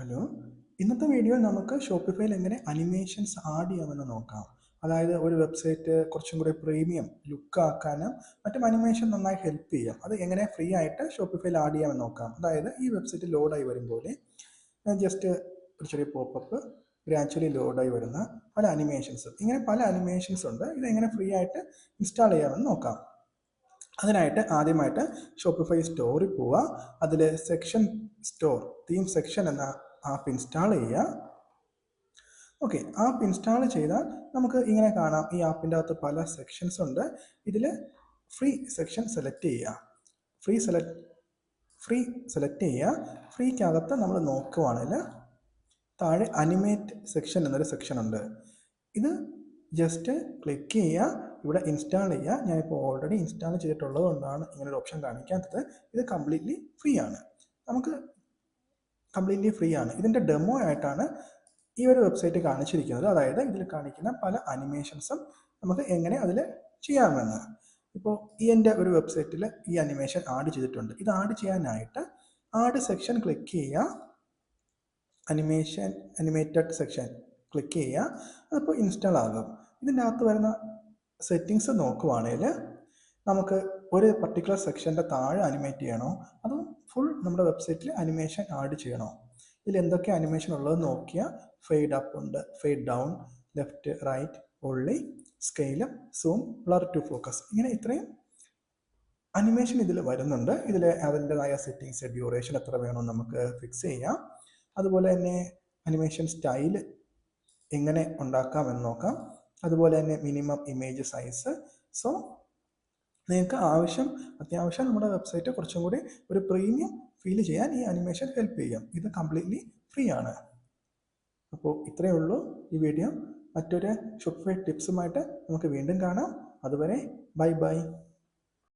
Hello, ഇന്നത്തെ വീഡിയോയിൽ നമുക്ക് ഷോപ്പിഫൈയിൽ എങ്ങനെ അനിമേഷൻസ് ആഡ് ചെയ്യാമെന്ന് നോക്കാം. അതായത് ഒരു വെബ്സൈറ്റ് കുറച്ചും കൂടി പ്രീമിയം ലുക്ക് ആക്കാനും മറ്റും അനിമേഷൻ നന്നായി ഹെൽപ്പ് ചെയ്യും. അത് എങ്ങനെ ഫ്രീ ആയിട്ട് ഷോപ്പിഫൈയിൽ ആഡ് ചെയ്യാമെന്ന് നോക്കാം. അതായത് ഈ വെബ്സൈറ്റ് ലോഡായി വരുമ്പോൾ ജസ്റ്റ് ഒരു ചെറിയ പോപ്പപ്പ് ഗ്രാജുവലി ലോഡായി വരുന്ന പല അനിമേഷൻസ്, ഇങ്ങനെ പല അനിമേഷൻസ് ഉണ്ട്. ഇതെങ്ങനെ ഫ്രീ ആയിട്ട് ഇൻസ്റ്റാൾ ചെയ്യാമെന്ന് നോക്കാം. അതിനായിട്ട് ആദ്യമായിട്ട് ഷോപ്പിഫൈ സ്റ്റോറിൽ പോവുക. അതിൽ സെക്ഷൻ സ്റ്റോർ തീം സെക്ഷൻ എന്ന ആപ്പ് ഇൻസ്റ്റാൾ ചെയ്യുക. ഓക്കെ, ആപ്പ് ഇൻസ്റ്റാൾ ചെയ്താൽ നമുക്ക് ഇങ്ങനെ കാണാം. ഈ ആപ്പിൻ്റെ അകത്ത് പല സെക്ഷൻസ് ഉണ്ട്. ഇതിൽ ഫ്രീ സെക്ഷൻ സെലക്ട് ചെയ്യുക. ഫ്രീ സെലക്ട് ചെയ്യുക. ഫ്രീക്കകത്ത് നമ്മൾ നോക്കുവാണെങ്കിൽ താഴെ അനിമേറ്റ് സെക്ഷൻ എന്നൊരു സെക്ഷൻ ഉണ്ട്. ഇത് ജസ്റ്റ് ക്ലിക്ക് ചെയ്യുക, ഇവിടെ ഇൻസ്റ്റാൾ ചെയ്യുക. ഞാനിപ്പോൾ ഓൾറെഡി ഇൻസ്റ്റാൾ ചെയ്തിട്ടുള്ളത് കൊണ്ടാണ് ഇങ്ങനൊരു ഓപ്ഷൻ കാണിക്കാത്തത്. ഇത് കംപ്ലീറ്റ്ലി ഫ്രീ ആണ്. കംപ്ലീറ്റ്ലി ഫ്രീ ആണ്. ഇതിൻ്റെ ഡെമോ ആയിട്ടാണ് ഈ ഒരു വെബ്സൈറ്റ് കാണിച്ചിരിക്കുന്നത്. അതായത് ഇതിൽ കാണിക്കുന്ന പല അനിമേഷൻസും നമുക്ക് എങ്ങനെ അതിൽ ചെയ്യാമെന്ന്. ഇപ്പോൾ എൻ്റെ ഒരു വെബ്സൈറ്റിൽ ഈ അനിമേഷൻ ആഡ് ചെയ്തിട്ടുണ്ട്. ഇത് ആഡ് ചെയ്യാനായിട്ട് ആഡ് സെക്ഷൻ ക്ലിക്ക് ചെയ്യുക. അനിമേറ്റഡ് സെക്ഷൻ ക്ലിക്ക് ചെയ്യുക. അതിപ്പോൾ ഇൻസ്റ്റാൾ ആകും. ഇതിൻ്റെ അകത്ത് വരുന്ന സെറ്റിങ്സ് നോക്കുവാണെങ്കിൽ നമുക്ക് ഒരു പർട്ടിക്കുലർ സെക്ഷൻ്റെ താഴെ അനിമേറ്റ് ചെയ്യണോ അതോ ഫുൾ നമ്മുടെ വെബ്സൈറ്റിൽ അനിമേഷൻ ആഡ് ചെയ്യണോ, ഇതിൽ എന്തൊക്കെ അനിമേഷൻ ഉള്ളത് നോക്കിയാൽ ഫെയ്ഡ് അപ്പ് ഉണ്ട്, ഫെയ്ഡ് ഡൗൺ, ലെഫ്റ്റ് റൈറ്റ്, ഒള്ളി, scale up, zoom, blur to focus, ഇങ്ങനെ ഇത്രയും അനിമേഷൻ ഇതിൽ വരുന്നുണ്ട്. ഇതിൽ അതിൻ്റെതായ സെറ്റിങ്സ്, ഡ്യൂറേഷൻ എത്ര വേണമെന്ന് നമുക്ക് ഫിക്സ് ചെയ്യാം. അതുപോലെ തന്നെ അനിമേഷൻ സ്റ്റൈൽ എങ്ങനെ ഉണ്ടാക്കാമെന്ന് നോക്കാം. അതുപോലെ തന്നെ മിനിമം ഇമേജ് സൈസ്. സോ നിങ്ങൾക്ക് അത്യാവശ്യം നമ്മുടെ വെബ്സൈറ്റ് കുറച്ചും കൂടി ഒരു പ്രീമിയം ഫീൽ ചെയ്യാൻ ഈ അനിമേഷൻ ഹെൽപ്പ് ചെയ്യും. ഇത് കംപ്ലീറ്റ്ലി ഫ്രീ ആണ്. അപ്പോൾ ഇത്രയേ ഉള്ളൂ ഈ വീഡിയോ. മറ്റൊരു ഷോപ്പിഫൈ ടിപ്സുമായിട്ട് നമുക്ക് വീണ്ടും കാണാം. അതുവരെ ബൈ ബൈ.